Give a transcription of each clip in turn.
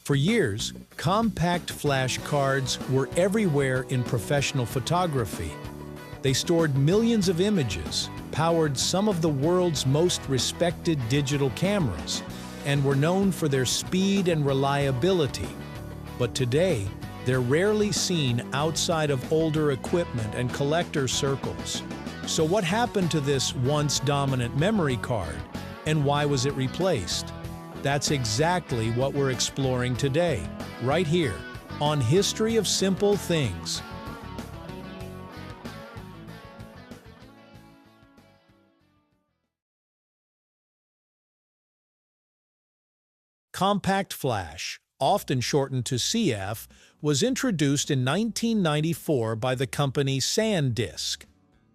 For years, compact flash cards were everywhere in professional photography. They stored millions of images, powered some of the world's most respected digital cameras, and were known for their speed and reliability. But today, they're rarely seen outside of older equipment and collector circles. So what happened to this once dominant memory card, and why was it replaced? That's exactly what we're exploring today, right here, on History of Simple Things. CompactFlash, often shortened to CF, was introduced in 1994 by the company SanDisk.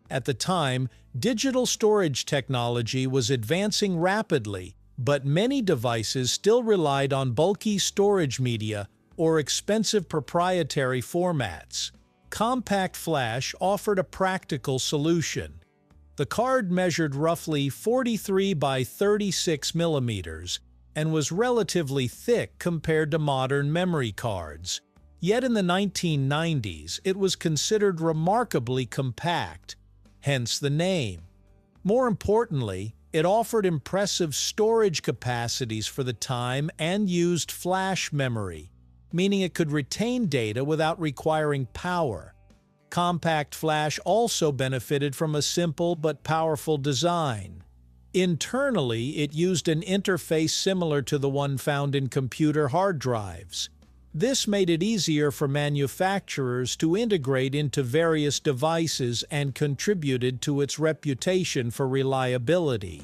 At the time, digital storage technology was advancing rapidly, but many devices still relied on bulky storage media or expensive proprietary formats. CompactFlash offered a practical solution. The card measured roughly 43 by 36 millimeters and was relatively thick compared to modern memory cards. Yet in the 1990s, it was considered remarkably compact, hence the name. More importantly, it offered impressive storage capacities for the time and used flash memory, meaning it could retain data without requiring power. CompactFlash also benefited from a simple but powerful design. Internally, it used an interface similar to the one found in computer hard drives. This made it easier for manufacturers to integrate into various devices and contributed to its reputation for reliability.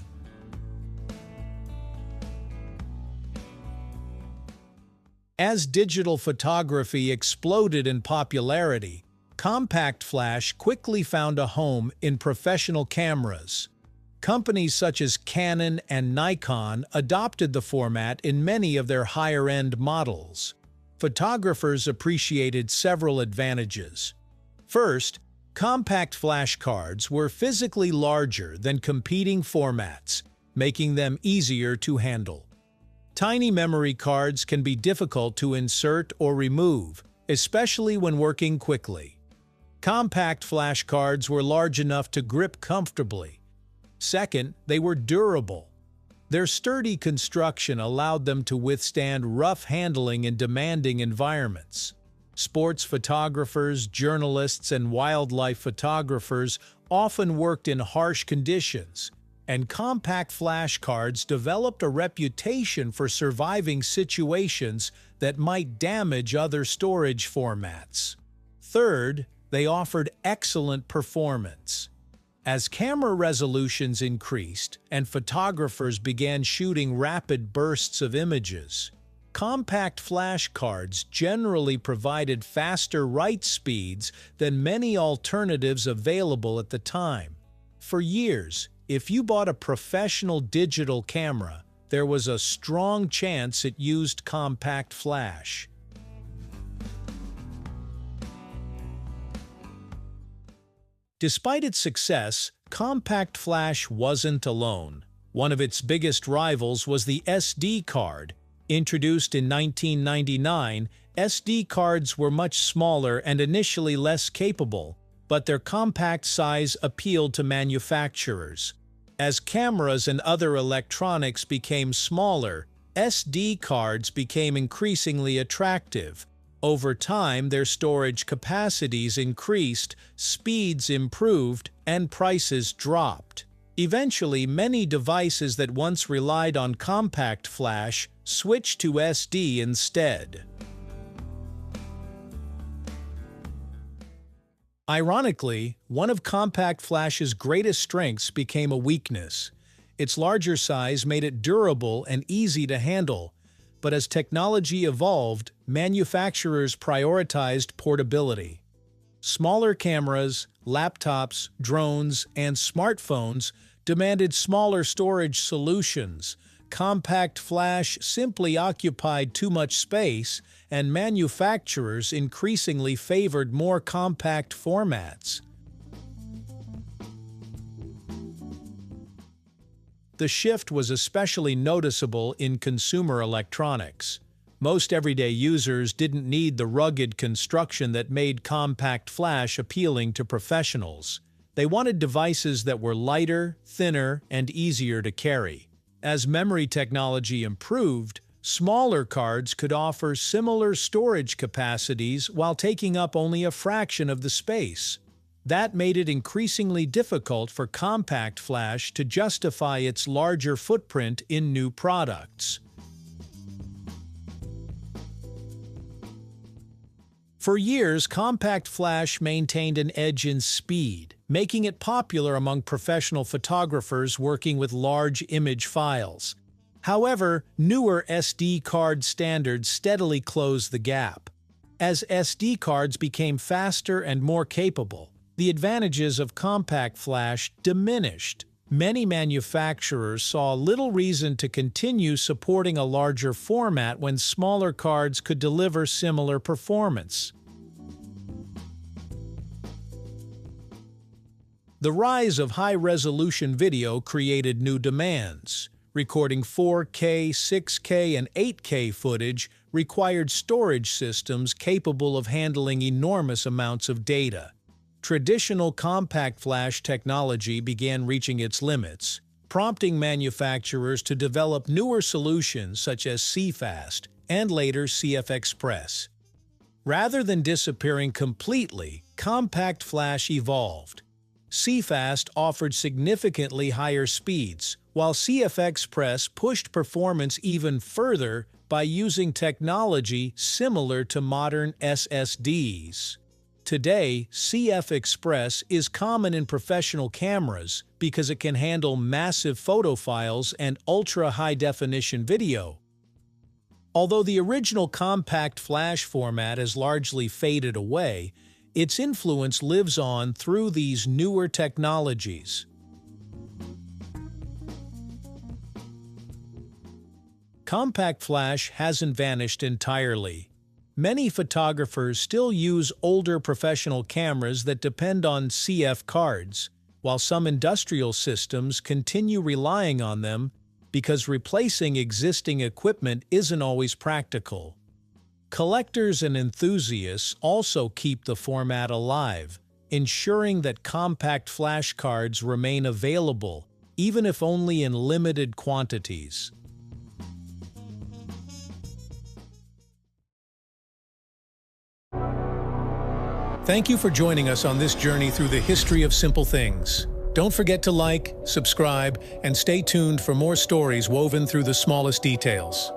As digital photography exploded in popularity, CompactFlash quickly found a home in professional cameras. Companies such as Canon and Nikon adopted the format in many of their higher-end models. Photographers appreciated several advantages. First, compact flash cards were physically larger than competing formats, making them easier to handle. Tiny memory cards can be difficult to insert or remove, especially when working quickly. Compact flash cards were large enough to grip comfortably. Second, they were durable. Their sturdy construction allowed them to withstand rough handling in demanding environments. Sports photographers, journalists, and wildlife photographers often worked in harsh conditions, and compact flash cards developed a reputation for surviving situations that might damage other storage formats. Third, they offered excellent performance. As camera resolutions increased and photographers began shooting rapid bursts of images, compact flash cards generally provided faster write speeds than many alternatives available at the time. For years, if you bought a professional digital camera, there was a strong chance it used compact flash. Despite its success, CompactFlash wasn't alone. One of its biggest rivals was the SD card. Introduced in 1999, SD cards were much smaller and initially less capable, but their compact size appealed to manufacturers. As cameras and other electronics became smaller, SD cards became increasingly attractive. Over time, their storage capacities increased, speeds improved, and prices dropped. Eventually, many devices that once relied on compact flash switched to SD instead. Ironically, one of CompactFlash's greatest strengths became a weakness. Its larger size made it durable and easy to handle. But as technology evolved, manufacturers prioritized portability. Smaller cameras, laptops, drones, and smartphones demanded smaller storage solutions. Compact flash simply occupied too much space, and manufacturers increasingly favored more compact formats. The shift was especially noticeable in consumer electronics. Most everyday users didn't need the rugged construction that made CompactFlash appealing to professionals. They wanted devices that were lighter, thinner, and easier to carry. As memory technology improved, smaller cards could offer similar storage capacities while taking up only a fraction of the space. That made it increasingly difficult for CompactFlash to justify its larger footprint in new products. For years, CompactFlash maintained an edge in speed, making it popular among professional photographers working with large image files. However, newer SD card standards steadily closed the gap. As SD cards became faster and more capable, the advantages of CompactFlash diminished. Many manufacturers saw little reason to continue supporting a larger format when smaller cards could deliver similar performance. The rise of high-resolution video created new demands. Recording 4K, 6K, and 8K footage required storage systems capable of handling enormous amounts of data. Traditional CompactFlash technology began reaching its limits, prompting manufacturers to develop newer solutions such as CFast and later CFexpress. Rather than disappearing completely, CompactFlash evolved. CFast offered significantly higher speeds, while CFexpress pushed performance even further by using technology similar to modern SSDs. Today, CFexpress is common in professional cameras because it can handle massive photo files and ultra-high-definition video. Although the original CompactFlash format has largely faded away, its influence lives on through these newer technologies. CompactFlash hasn't vanished entirely. Many photographers still use older professional cameras that depend on CF cards, while some industrial systems continue relying on them because replacing existing equipment isn't always practical. Collectors and enthusiasts also keep the format alive, ensuring that CompactFlash cards remain available, even if only in limited quantities. Thank you for joining us on this journey through the history of simple things. Don't forget to like, subscribe, and stay tuned for more stories woven through the smallest details.